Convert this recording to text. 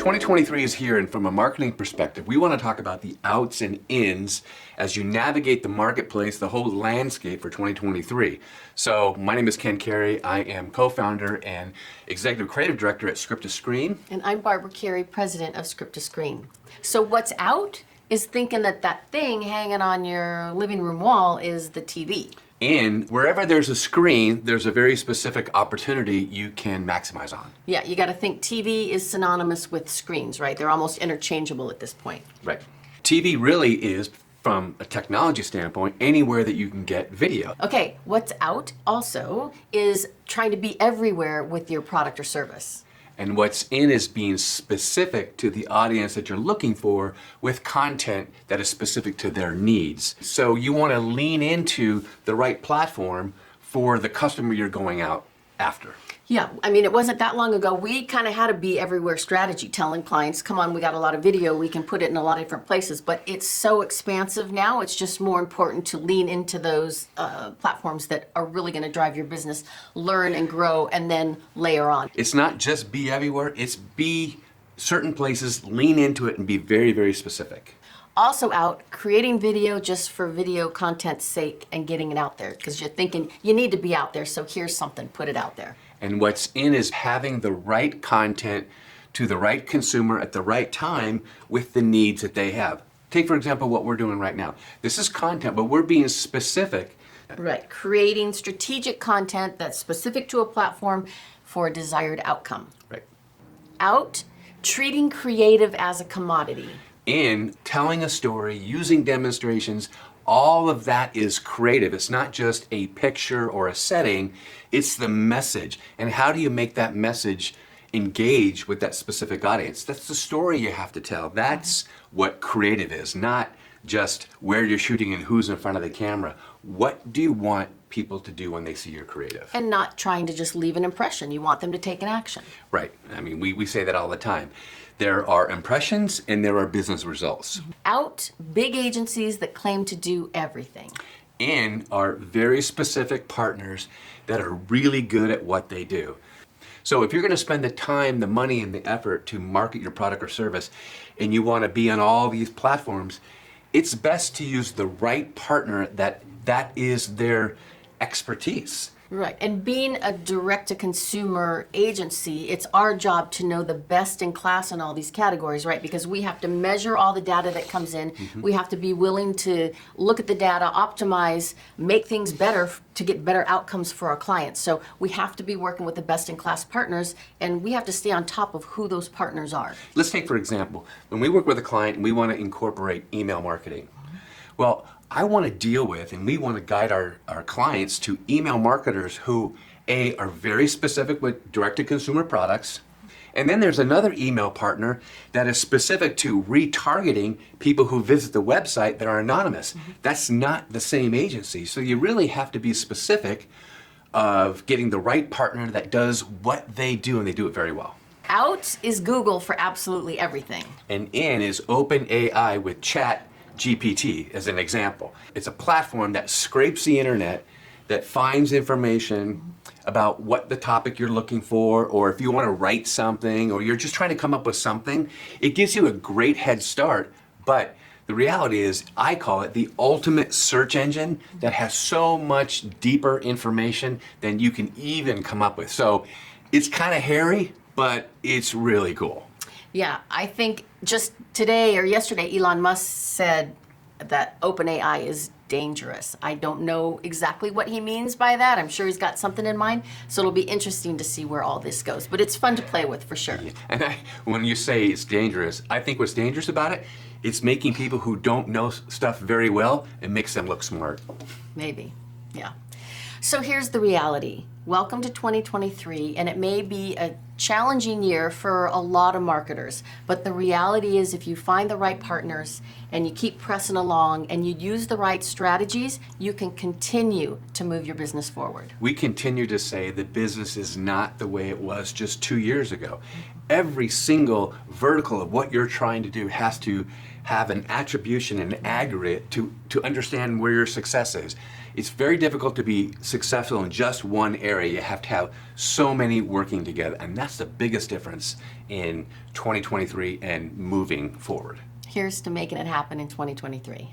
2023 is here, and from a marketing perspective, we want to talk about the outs and ins as you navigate the marketplace, the whole landscape for 2023. So my name is Ken Kerry. I am co-founder and executive creative director at Script to Screen. And I'm Barbi Kerry, president of Script to Screen. So what's out is thinking that thing hanging on your living room wall is the TV. And wherever there's a screen, there's a very specific opportunity you can maximize on. Yeah, you got to think TV is synonymous with screens, right? They're almost interchangeable at this point. Right. TV really is, from a technology standpoint, anywhere that you can get video. Okay, what's out also is trying to be everywhere with your product or service. And what's in is being specific to the audience that you're looking for with content that is specific to their needs. So you want to lean into the right platform for the customer you're going out after. Yeah, I mean, it wasn't that long ago. We kind of had a be everywhere strategy, telling clients, come on, we got a lot of video, we can put it in a lot of different places, but it's so expansive now, it's just more important to lean into those platforms that are really going to drive your business, learn and grow, and then layer on. It's not just be everywhere, it's be certain places, lean into it, and be very, very specific. Also out, creating video just for video content's sake and getting it out there, because you're thinking you need to be out there, so here's something, put it out there. And what's in is having the right content to the right consumer at the right time with the needs that they have. Take, for example, what we're doing right now. This is content, but we're being specific. Right, creating strategic content that's specific to a platform for a desired outcome. Right. Out, treating creative as a commodity. In telling a story, using demonstrations, all of that is creative. It's not just a picture or a setting, it's the message. And how do you make that message engage with that specific audience? That's the story you have to tell. That's what creative is, not just where you're shooting and who's in front of the camera. What do you want people to do when they see your creative? And not trying to just leave an impression. You want them to take an action. Right. I mean, we say that all the time. There are impressions and there are business results. Out, big agencies that claim to do everything. And are very specific partners that are really good at what they do. So if you're going to spend the time, the money, and the effort to market your product or service, and you want to be on all these platforms, it's best to use the right partner that is their expertise. Right, and being a direct-to-consumer agency, it's our job to know the best in class in all these categories, right? Because we have to measure all the data that comes in. We have to be willing to look at the data, optimize, make things better to get better outcomes for our clients. So we have to be working with the best in class partners, and we have to stay on top of who those partners are. Let's take, for example, when we work with a client and we want to incorporate email marketing. Well, I want to deal with, and we want to guide our clients to email marketers who, A, are very specific with direct-to-consumer products, and then there's another email partner that is specific to retargeting people who visit the website that are anonymous. That's not the same agency, so you really have to be specific of getting the right partner that does what they do, and they do it very well. Out is Google for absolutely everything. And in is OpenAI with Chat GPT as an example. It's a platform that scrapes the internet, that finds information about what the topic you're looking for, or if you want to write something, or you're just trying to come up with something. It gives you a great head start, but the reality is, I call it the ultimate search engine that has so much deeper information than you can even come up with. So it's kind of hairy, but it's really cool. Yeah, I think just today or yesterday, Elon Musk said that OpenAI is dangerous. I don't know exactly what he means by that. I'm sure he's got something in mind. So it'll be interesting to see where all this goes. But it's fun to play with for sure. And when you say it's dangerous, I think what's dangerous about it, it's making people who don't know stuff very well, it makes them look smart. Maybe, yeah. So here's the reality. Welcome to 2023, and it may be a challenging year for a lot of marketers, but the reality is if you find the right partners and you keep pressing along and you use the right strategies, you can continue to move your business forward. We continue to say the business is not the way it was just 2 years ago. Every single vertical of what you're trying to do has to have an attribution, an aggregate to understand where your success is. it's very difficult to be successful in just one area. You have to have so many working together, and that's the biggest difference in 2023 and moving forward. Here's to making it happen in 2023.